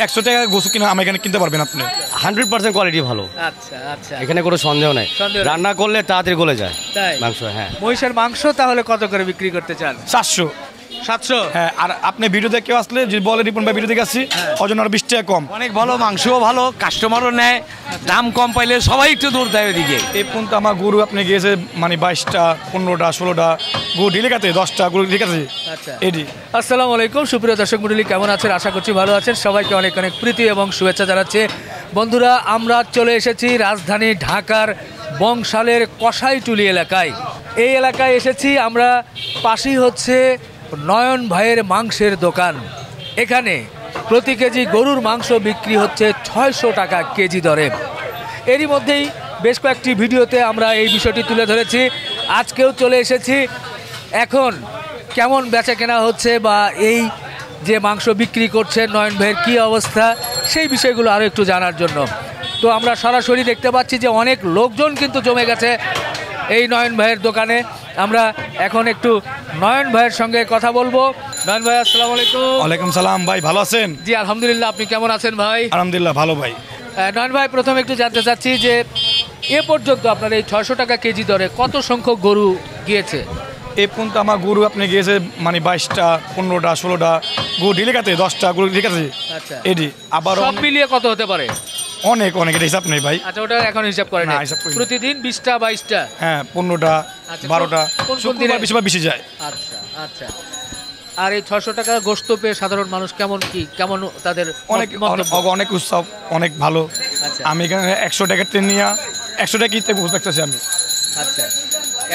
100 টাকা গোশু কিনা আমার এখানে কিনতে পারবেন আপনি। 100% কোয়ালিটি ভালো। আচ্ছা আচ্ছা, এখানে কোনো সন্দেহ নেই, রান্না করলে তাড়াতাড়ি গলে যায় তাই মাংস। হ্যাঁ, মহিষের মাংস তাহলে কত করে বিক্রি করতে চান? 700। 700? হ্যাঁ, আর আপনি ভিডিও দেখে আসলে যদি বলে রিপন ভাই ভিডিও দেখে আসছি, ওজন আর 20 টাকা কম। অনেক ভালো, মাংসও ভালো, কাস্টমারও নেয়, দাম কম পাইলে সবাই একটু দূর দেয় ওদিকে। এই পর্যন্ত আমার গরু আপনি গিয়েছে মানে 22টা 15টা 16টা গরু ডিলে কাতে, 10টা গরু ডিলে কাতে। আচ্ছা, এডি। আসসালামু আলাইকুম সুপ্রিয় দর্শক মণ্ডলী, কেমন আছেন? আশা করছি ভালো আছেন। সবাইকে অনেক অনেক প্রীতি এবং শুভেচ্ছা জানাচ্ছি। বন্ধুরা, আমরা চলে এসেছি রাজধানী ঢাকার বংশালের কসাইটুলি এলাকায়। এই এলাকায় এসেছি আমরা, পাশেই হচ্ছে নয়ন ভাইয়ের মাংসের দোকান। এখানে প্রতি কেজি গরুর মাংস বিক্রি হচ্ছে 600 টাকা কেজি দরে। এরই মধ্যেই বেশ কয়েকটি ভিডিওতে আমরা এই বিষয়টি তুলে ধরেছি। আজকেও চলে এসেছি। এখন কেমন বেচা কেনা হচ্ছে বা এই যে মাংস বিক্রি করছে নয়ন ভাইয়ের কী অবস্থা, সেই বিষয়গুলো আরও একটু জানার জন্য। তো আমরা সরাসরি দেখতে পাচ্ছি যে অনেক লোকজন কিন্তু জমে গেছে এই নয়ন ভাইয়ের দোকানে। আমরা এখন একটু নয়ন ভাইয়ের সঙ্গে কথা বলবো। নয়ন ভাই, আসসালামু আলাইকুম। ওয়ালাইকুম সালাম ভাই, ভালো আছেন? জি আলহামদুলিল্লাহ, আপনি কেমন আছেন ভাই? আলহামদুলিল্লাহ ভালো ভাই। নয়ন ভাই, প্রথমে একটু জানতে চাচ্ছি যে এ পর্যন্ত আপনার এই 600 টাকা কেজি দরে কত সংখ্যক গরু গিয়েছে? এই পর্যন্ত আমার গরু আপনি গিয়েছে মানে 22টা 15টা 16টা গরু ডিলে কাতে, 10টা গরু ডিলে কাতে। আচ্ছা, এডি। আবার সব মিলিয়ে কত হতে পারে? অনেক অনেক, এটা হিসাব নেই ভাই। আচ্ছা, ওটা এখন হিসাব করেন? না, হিসাব করি না। প্রতিদিন 20টা 22টা? হ্যাঁ, 15টা আচ্ছা, 12টা, কোন শুক্রবার দিনে? বেশিরভাগ বেশি যায়। আচ্ছা আচ্ছা। আর এই 600 টাকা গোশত পেয়ে সাধারণ মানুষ কেমন তাদের অনেক মন্তব্য? অনেক উৎসব, অনেক ভালো। আচ্ছা আমি এখানে 100 টাকা ট্রেন নিয়ে 100 টাকা কিনতে বসতেছি আমি। আচ্ছা,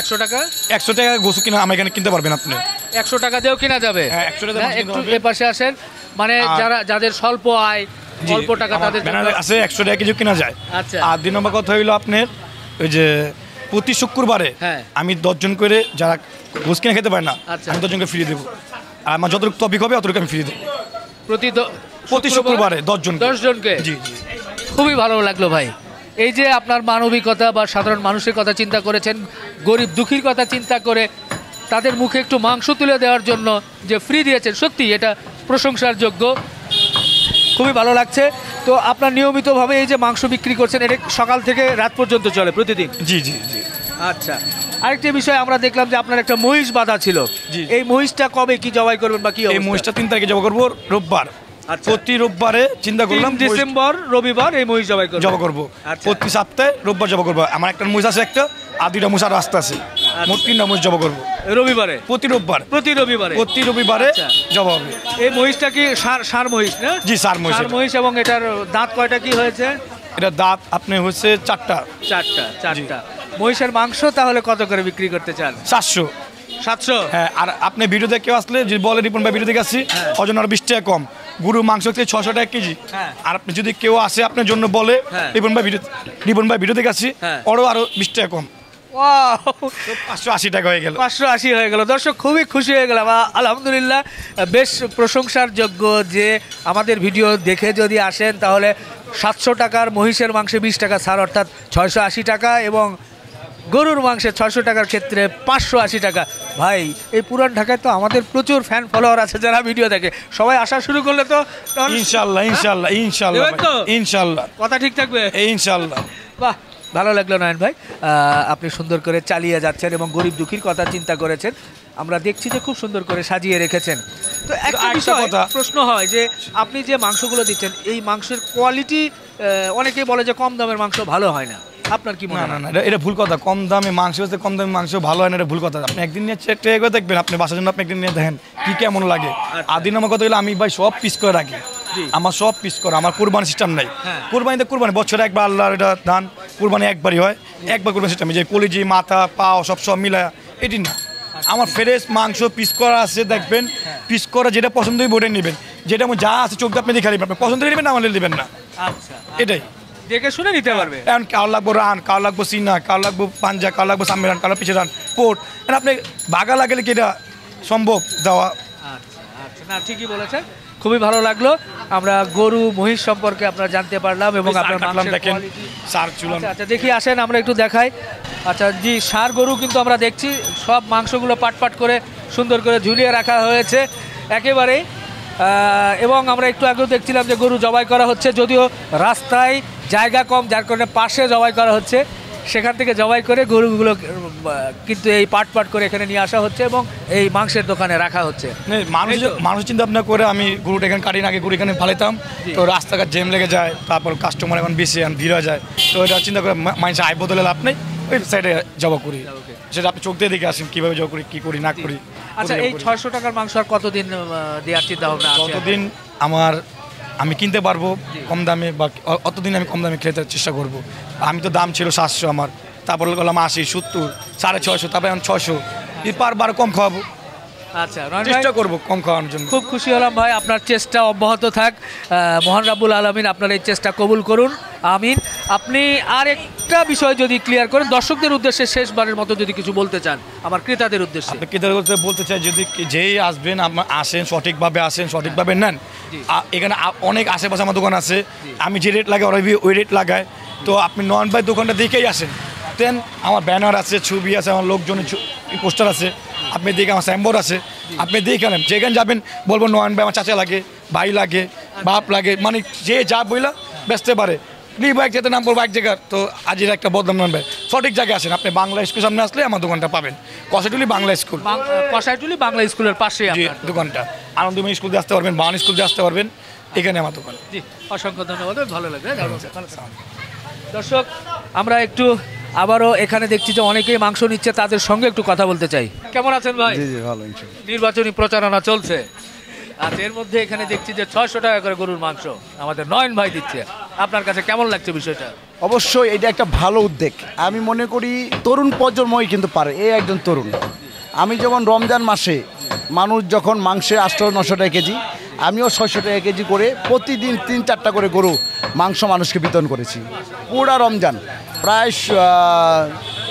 100 টাকা? 100 টাকা গোশু কিনা আমার এখানে কিনতে পারবেন আপনি। 100 টাকা দিয়েও কিনা যাবে? হ্যাঁ, 100 টাকা না, কিনতে একটু পারবেন। এ পাশে আসেন। মানে যাদের স্বল্প আয়, অল্প টাকা, তাদের জন্য আছে 100 টাকা কেজি কিনা যায়। আচ্ছা। আর 2 নম্বর কথা হইলো আপনার ওই যে প্রতি শুক্রবারে হ্যাঁ। আমি 10 জন করে যারা গোশ কিনে খেতে পারে না, আচ্ছা। আমি 10 জনকে ফ্রি দেবো। আর আমার যতটুকু টপিক হবে অতটুকু আমি ফ্রি দেবো প্রতি শুক্রবারে 10 জন। 10 জনকে? জি জি। খুবই ভালো লাগলো ভাই। এই যে আপনার মানবিকতা বা সাধারণ মানুষের কথা চিন্তা করেছেন, গরিব দুঃখীর কথা চিন্তা করে তাদের মুখে একটু মাংস তুলে দেওয়ার জন্য যে ফ্রি দিয়েছেন, সত্যি এটা প্রশংসার যোগ্য। খুবই ভালো লাগছে। তো আপনার নিয়মিতভাবে এই যে মাংস বিক্রি করছেন, এটা সকাল থেকে রাত পর্যন্ত চলে প্রতিদিন? জি জি জি। আচ্ছা, আরেকটি বিষয় আমরা দেখলাম যে আপনার একটা মহিষ বাঁধা ছিল। জি। এই মহিষটা কবে কি জবাই করবেন বা কি এই অবস্থা? মহিষটা 3 তারিখে জবা করবো, রোববার। আচ্ছা। প্রতি রোববারে চিন্তা করলাম 3 ডিসেম্বর রবিবার এই মহিষ জবাই করবেন? জবা করবো। আচ্ছা। প্রতি সপ্তাহে রোববার জবা করবো। আমার একটা মহিষ আছে, একটা আর 2টা মহিষ আর রাস্তা আছে। মোট 3টা মহিষ জবা করবো রবিবারে? প্রতি রোববার। প্রতি রবিবারে? প্রতি রবিবারে আচ্ছা। জবা হবে। এই মহিষটা কি ষাঁড় মহিষ না? জি, ষাঁড় মহিষ। ষাঁড় মহিষ। এবং এটার দাঁত কয়টা কি হয়েছে? এটা দাঁত আপনি হচ্ছে 4টা। 4টা। মহিষের মাংস তাহলে কত করে বিক্রি করতে চান? 700। 700? হ্যাঁ, আর আপনি ভিডিও দেখে আসলে যদি বলে রিপন ভাই ভিডিও দেখে আসছি, ওজন আর 20 টাকা কম। গরু মাংস হচ্ছে 600 টাকা কেজি। হ্যাঁ। আর আপনি যদি কেউ আসে আপনার জন্য বলে হ্যাঁ। রিপন ভাই ভিডিও দেখে আসছি, হ্যাঁ। ওরও আরো 20 টাকা কম। ওয়াও, 580 টাকা হয়ে গেল। 580 হয়ে গেল। দর্শক, খুবই খুশি হয়ে গেলাম। আলহামদুলিল্লাহ, বেশ প্রশংসার যোগ্য যে আমাদের ভিডিও দেখে যদি আসেন তাহলে 700 টাকার মহিষের মাংসে 20 টাকা ছাড়, অর্থাৎ 680 টাকা, এবং গরুর মাংসে 600 টাকার ক্ষেত্রে 580 টাকা। ভাই, এই পুরান ঢাকায় তো আমাদের প্রচুর ফ্যান ফলোয়ার আছে যারা ভিডিও দেখে। সবাই আসা শুরু করলে তো ইনশাআল্লাহ ইনশাআল্লাহ ইনশাআল্লাহ দেবেন তো? ইনশাআল্লাহ কথা ঠিক থাকবে? ইনশাআল্লাহ। বাহ, ভালো লাগলো নয়ন ভাই। আপনি সুন্দর করে চালিয়ে যাচ্ছেন এবং গরিব দুঃখীর কথা চিন্তা করেছেন। আমরা দেখছি যে খুব সুন্দর করে সাজিয়ে রেখেছেন। তো একটা বিষয় প্রশ্ন হয় যে আপনি যে মাংসগুলো দিচ্ছেন, এই মাংসের কোয়ালিটি অনেকেই বলে যে কম দামের মাংস ভালো হয় না। আপনার কি মনে হয়? না না, এটা ভুল কথা। কম দামে মাংস হচ্ছে, কম দামে মাংস ভালো হয় না, এটা ভুল কথা। আপনি একদিন নিয়ে ট্রাই করে দেখবেন, আপনি বাসার জন্য আপনি একদিন নিয়ে দেখেন কি কেমন লাগে। আর 2 নম্বর কথা হলো আমি ভাই সব পিস করে রাখি। আমার সব পিস করা, আমার কুরবানি সিস্টেম নাই। কুরবানিতে বছরে একবার আল্লাহর এটা দান, কুরবানি একবারই হয়। একবার কুরবানি সিস্টেম, যে কলিজি মাথা পাও সব মিলা, এটি না। আমার ফ্রেশ মাংস পিস করা আছে, দেখবেন পিস করা যেটা পছন্দ হবে ওটাই নেবেন। যেটা আমার যা আছে চোখ দিয়ে আপনি দেখে নেবেন, আপনি পছন্দ নেবেন না, আমাদের নেবেন না। আচ্ছা, এটাই দেখে শুনে নিতে পারবে। এখন কাউ লাগবো রান, কাউ লাগবো সিনা, কাউ লাগবো পাঞ্জা, কাউ লাগবো সামনে রান, কাউ পিছিয়ে রান, পোট। আপনি বাগা লাগালে কি এটা সম্ভব দেওয়া? আচ্ছা আচ্ছা, না ঠিকই বলেছেন। খুবই ভালো লাগলো। আমরা গরু মহিষ সম্পর্কে আপনারা জানতে পারলাম এবং আপনার মাংসের দেখেন কোয়ালিটি। সার চুলান। আচ্ছা, দেখি আসেন আমরা একটু দেখাই। আচ্ছা জি, ষাঁড় গরু কিন্তু আমরা দেখছি সব মাংসগুলো পাট করে সুন্দর করে ঝুলিয়ে রাখা হয়েছে। একেবারে এবং আমরা একটু আগেও দেখছিলাম যে গরু জবাই করা হচ্ছে, যদিও রাস্তায় জায়গা কম যার কারণে পাশে জবাই করা হচ্ছে, সেখান থেকে জবাই করে গরুগুলো কিন্তু এই পাট পাট করে এখানে নিয়ে আসা হচ্ছে এবং এই মাংসের দোকানে রাখা হচ্ছে। মানুষ চিন্তা ভাবনা করে আমি গরুটা এখানে কাটি না, আগে গরু এখানে ফালাইতাম, তো রাস্তাঘাট জ্যাম লেগে যায়, তারপর কাস্টমার এখন বেশি ভিড় হয়ে যায়, তো এটা চিন্তা করে মানুষ আয় বদলে লাভ নেই, ওই সাইডে জবা করি, সেটা আপনি চোখ দিয়ে দেখে আসেন কীভাবে জবা করি, কী করি না করি। আচ্ছা, এই 600 টাকার মাংস আর কতদিন দেওয়ার চিন্তা ভাবনা আছে? কতদিন আমি কিনতে পারবো কম দামে, বা অতদিন আমি কম দামে খেতে চেষ্টা করব। আমি তো দাম ছিল 700 আমার, তারপর বললাম 80, 70, 650, তারপরে এখন 600, বারবার কম খাওয়াবো। আচ্ছা, চেষ্টা করবো কম খাওয়ানোর জন্য। খুব খুশি হলাম ভাই, আপনার চেষ্টা অব্যাহত থাক, মহান রাব্বুল আলামিন আপনার এই চেষ্টা কবুল করুন, আমিন। আপনি আর একটা বিষয় যদি ক্লিয়ার করেন দর্শকদের উদ্দেশ্যে, শেষবারের মতো যদি কিছু বলতে চান আমার ক্রেতাদের উদ্দেশ্যে। ক্রেতাদের বলতে চাই, যদি যেই আসবেন আসেন, সঠিকভাবে আসেন, সঠিকভাবে নেন। এখানে অনেক আশেপাশে আমার দোকান আছে, আমি যে রেট লাগাই ওরা ওই রেট লাগায়, তো আপনি নন ভাই দোকানটা দেখেই আসেন। দেন আমার ব্যানার আছে, ছবি আছে, আমার লোকজনের পোস্টার আছে, আপনি দেখে আমার স্যাম্বর আছে, আপনি দেখে নেন। যেখানে যাবেন বলবো নয়ন ভাই আমার চাচা লাগে, ভাই লাগে, বাপ লাগে, মানে যে যা বইলা বেচতে পারে। বাইক যেতে নাম বলবো এক জায়গার, তো আজের একটা বদনাম নন ভাই, সঠিক জায়গায় আসেন। আপনি বাংলা স্কুল সামনে আসলে আমার দোকানটা পাবেন, কষাইটুলি বাংলা স্কুল, কষাইটুলি বাংলা স্কুলের পাশে দোকানটা। আনন্দময়ী স্কুল দিয়ে আসতে পারবেন, বান স্কুল দিয়ে আসতে পারবেন, এখানে আমার দোকান। জি, অসংখ্য ধন্যবাদ, ভালো লাগবে। দর্শক, আমরা একটু আবারও এখানে দেখছি যে অনেকেই মাংস নিচ্ছে, তাদের সঙ্গে একটু কথা বলতে চাই। কেমন আছেন ভাই? জি জি ভালো, ইনশাআল্লাহ। নির্বাচনী প্রচারণা চলছে, আর এর মধ্যে এখানে দেখছি যে 600 টাকা করে গরুর মাংস আমাদের নয়ন ভাই দিচ্ছে, আপনার কাছে কেমন লাগছে বিষয়টা? অবশ্যই এটা একটা ভালো উদ্যোগ। আমি মনে করি তরুণ প্রজন্মই কিন্তু পারে, এই একজন তরুণ। আমি যখন রমজান মাসে মানুষ যখন মাংসে 800-900 টাকা কেজি, আমিও 600 টাকা কেজি করে প্রতিদিন 3-4টা করে গরু মাংস মানুষকে বিতরণ করেছি। পুরা রমজান প্রায়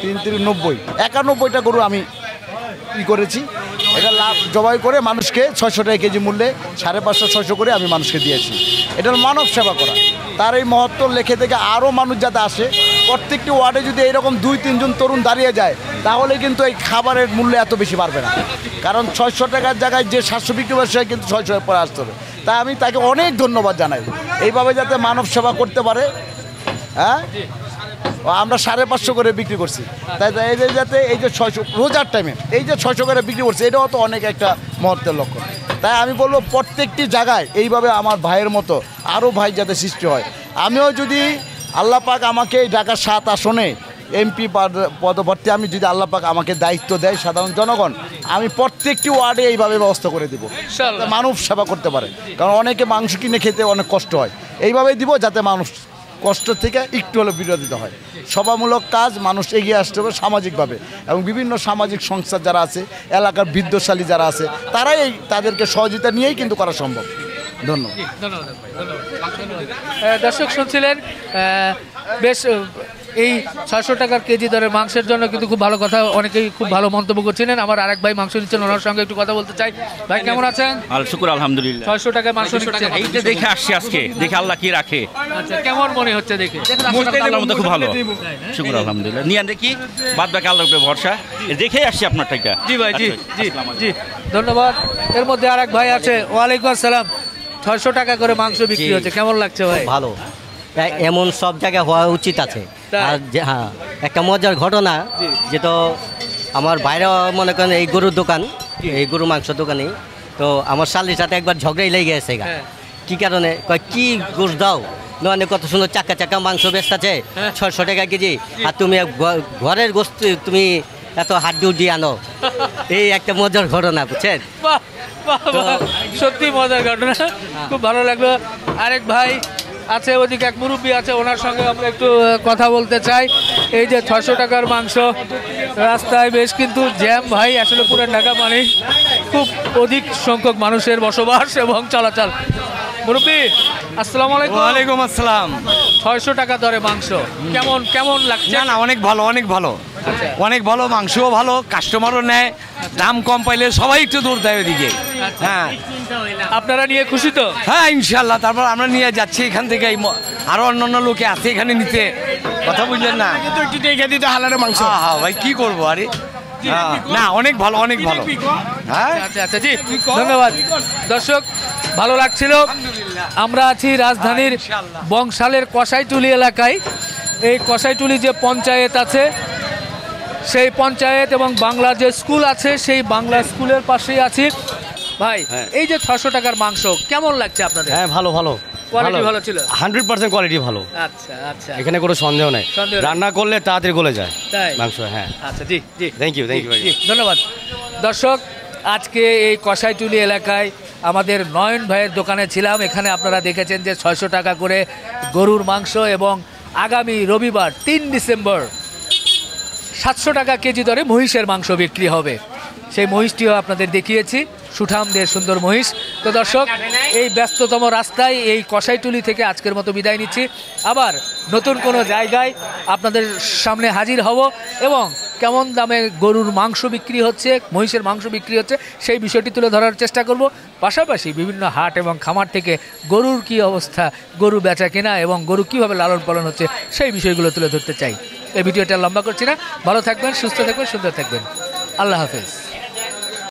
91টা গরু আমি করেছি। এটা লাভ জবাই করে মানুষকে 600 টাকা কেজি মূল্যে 550-600 করে আমি মানুষকে দিয়েছি। এটার মানব সেবা করা। তার এই মহত্ব লেখে থেকে আরও মানুষ যাতে আসে, প্রত্যেকটি ওয়ার্ডে যদি এইরকম 2-3 জন তরুণ দাঁড়িয়ে যায়, তাহলে কিন্তু এই খাবারের মূল্য এত বেশি বাড়বে না। কারণ 600 টাকার জায়গায় যে 700 বিক্রি করছে কিন্তু 600 পরে আসতে হবে। তাই আমি তাকে অনেক ধন্যবাদ জানাই, এইভাবে যাতে মানব সেবা করতে পারে। হ্যাঁ, আমরা 550 করে বিক্রি করছি, তাই এই যে যাতে এই যে 600 রোজার টাইমে এই যে 600 করে বিক্রি করছে, এটাও তো অনেক একটা মহত্বের লক্ষণ। তাই আমি বলবো প্রত্যেকটি জায়গায় এইভাবে আমার ভাইয়ের মতো আরও ভাই যাতে সৃষ্টি হয়। আমিও যদি আল্লাহ পাক আমাকে এই ঢাকার 7 আসনে এমপি পদপ্রার্থী, আমি যদি আল্লাহ পাক আমাকে দায়িত্ব দেয় সাধারণ জনগণ, আমি প্রত্যেকটি ওয়ার্ডে এইভাবে ব্যবস্থা করে দিব, মানব সেবা করতে পারে। কারণ অনেকে মাংস কিনে খেতে অনেক কষ্ট হয়, এইভাবেই দিব যাতে মানুষ কষ্ট থেকে একটু হলে বিরোধিত হয়। সভামূলক কাজ মানুষ এগিয়ে আসতে হবে সামাজিকভাবে, এবং বিভিন্ন সামাজিক সংস্থা যারা আছে, এলাকার বৃদ্ধশালী যারা আছে, তারাই তাদেরকে সহযোগিতা নিয়েই কিন্তু করা সম্ভব। ধন্যবাদ। দর্শক শুনছিলেন, বেশ এই 600 টাকার কেজি দরের মাংসের জন্য কিন্তু খুব ভালো কথা, অনেকেই খুব ভালো মন্তব্য করছিলেন। আমার আরেক ভাই মাংস নিচ্ছেন, ওনার সঙ্গে একটু কথা বলতে চাই। ভাই কেমন আছেন? শুকুর আলহামদুলিল্লাহ। 600 টাকায় মাংস নিচ্ছেন, এইটা দেখে আসছি আজকে, দেখে আল্লাহ কি রাখে। আচ্ছা, কেমন মনে হচ্ছে দেখে? আল্লাহর মধ্যে খুব ভালো, শুকুর আলহামদুলিল্লাহ। নিয়ে দেখি, বাদ বাকি আল্লাহর উপরে ভরসা, দেখেই আসছি আপনারটা। জি ভাই, জি জি জি, ধন্যবাদ। এর মধ্যে আরেক ভাই আছে, ওয়ালাইকুম আসসালাম। 600 টাকা করে মাংস বিক্রি হচ্ছে, কেমন লাগছে ভাই? ভালো, এমন সব জায়গায় হওয়া উচিত আছে। আর হ্যাঁ, একটা মজার ঘটনা, যেটা আমার বাইরে মনে করেন এই গরুর দোকান, এই গরু মাংস দোকানে, তো আমার শালির সাথে একবার ঝগড়াই লেগে গেছে। কি কারণে? কয় কি গোশ দাও, নয় কত সুন্দর চাকা চাকা মাংস বেচতেছে 600 টাকা কেজি, আর তুমি ঘরের গোস্ত তুমি এত হাড্ডি উড্ডি আনো। এই একটা মজার ঘটনা, বুঝছেন? সত্যি মজার ঘটনা, খুব ভালো লাগলো। আরেক ভাই আছে, ওদিকে এক মুরব্বী আছে, ওনার সঙ্গে আমরা একটু কথা বলতে চাই। এই যে 600 টাকার মাংস, রাস্তায় বেশ কিন্তু জ্যাম ভাই, আসলে পুরো ঢাকা মানে খুব অধিক সংখ্যক মানুষের বসবাস এবং চলাচল। মুরব্বী আসসালামু আলাইকুম। ওয়ালাইকুম আসসালাম। 600 টাকা দরে মাংস কেমন কেমন লাগছে? না, অনেক ভালো, অনেক ভালো, অনেক ভালো। মাংসও ভালো, কাস্টমারও নেয়, দাম কম পাইলে সবাই একটু দৌড় দেয় ওইদিকে। হ্যাঁ, আপনারা নিয়ে খুশি তো? হ্যাঁ ইনশাল্লাহ। তারপর আমরা নিয়ে যাচ্ছি এখান থেকে, আরো অন্যান্য লোকে আছে এখানে নিতে, কথা বুঝলেন না? হালারে মাংস। হ্যাঁ ভাই, কি করবো আরে। না, অনেক ভালো, অনেক ভালো। হ্যাঁ, আচ্ছা আচ্ছা, জি ধন্যবাদ। দর্শক, ভালো লাগছিল। আমরা আছি রাজধানীর বংশালের কসাইটুলি এলাকায়। এই কসাইটুলি যে পঞ্চায়েত আছে, সেই পঞ্চায়েত এবং বাংলা যে স্কুল আছে, সেই বাংলা স্কুলের পাশেই আছি। ভাই, এই যে 600 টাকার মাংস কেমন লাগছে আপনাদের? হ্যাঁ, ভালো ভালো কোয়ালিটি ভালো ছিল? 100% কোয়ালিটি ভালো। আচ্ছা আচ্ছা, এখানে কোনো সন্দেহ নেই। রান্না করলে তাড়াতাড়ি গলে যায় তাই মাংস। হ্যাঁ, আচ্ছা, জি জি, থ্যাংক ইউ ধন্যবাদ। দর্শক, আজকে এই কসাইটুলি এলাকায় আমাদের নয়ন ভাইয়ের দোকানে ছিলাম। এখানে আপনারা দেখেছেন যে 600 টাকা করে গরুর মাংস এবং আগামী রবিবার 3 ডিসেম্বর 700 টাকা কেজি দরে মহিষের মাংস বিক্রি হবে। সেই মহিষটিও আপনাদের দেখিয়েছি, সুঠামদের সুন্দর মহিষ। তো দর্শক, এই ব্যস্ততম রাস্তায় এই কসাইটুলি থেকে আজকের মতো বিদায় নিচ্ছি। আবার নতুন কোনো জায়গায় আপনাদের সামনে হাজির হব এবং কেমন দামে গরুর মাংস বিক্রি হচ্ছে, মহিষের মাংস বিক্রি হচ্ছে, সেই বিষয়টি তুলে ধরার চেষ্টা করব। পাশাপাশি বিভিন্ন হাট এবং খামার থেকে গরুর কি অবস্থা, গরু বেচা কেনা এবং গরু কীভাবে লালন পালন হচ্ছে, সেই বিষয়গুলো তুলে ধরতে চাই। এই ভিডিওটা লম্বা করছি না। ভালো থাকবেন, সুস্থ থাকবেন, সুন্দর থাকবেন। আল্লাহ হাফেজ।